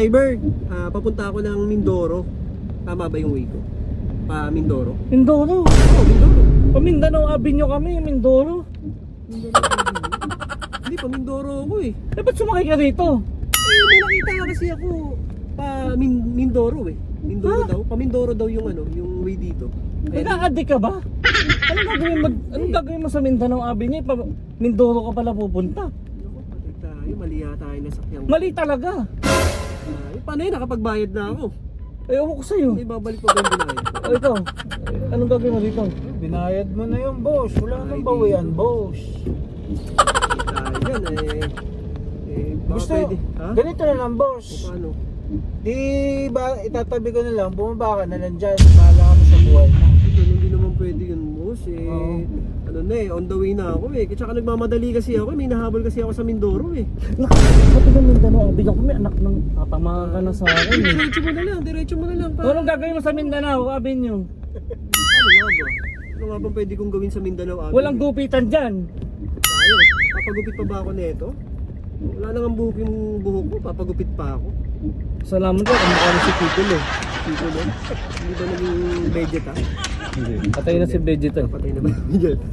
Driver, papunta ako ng Mindoro. Tama ba yung way ko? Pa Mindoro? Mindoro. Oo, Mindoro. Pamindanao Avenue kami, Mindoro. Mindoro Avenue? Hindi, pa Mindoro ako eh. Eh, ba't sumakay ka rito? Eh, may nakita nga kasi ako pa Mindoro eh. Mindoro daw. Pa Mindoro daw yung ano, yung way dito. Kaya Nagkakadik ka ba? Anong gagawin mo sa Mindanao Avenue? Mindoro ka pala pupunta. Naku, patay tayo. Mali yata yung nasakyan ko. Mali talaga. Paano yun? Nakapagbayad na ako. Eh, ewan ko sa'yo. May babalik pa ba yung binayad ko? O ito, anong gagawin mo dito? Binayad mo na yung boss. Wala nang bawian, boss. Tayo yan baka Gusto, pwede. Ha? ganito na lang, O boss. paano? Di ba, itatabi ko na lang, bumaba ka na lang dyan. Bahala kami sa buhay mo. Ganun din naman pwede yun, boss Oo. Ano na on the way na ako Tsaka nagmamadali kasi ako, may nahabol kasi ako sa Mindoro Sabi ng Mindanao Avenue kami, anak ng tatamaan ka na sa akin eh. Diretso mo na lang Anong gagawin mo sa Mindanao Avenue? Ano nga ba? Ano nga bang pwede kong gawin sa Mindanao Avenue? Walang gupitan dyan. Tayo, papagupit pa ba ako nito? Wala nang ang buhok yung buhok ko, papagupit pa ako. Salamat ka, kumukha na si Tito eh. Dito no? Hindi ba naging Vegeta? Hindi. Patay na si Vegeta. Patay na ba yung Vegeta?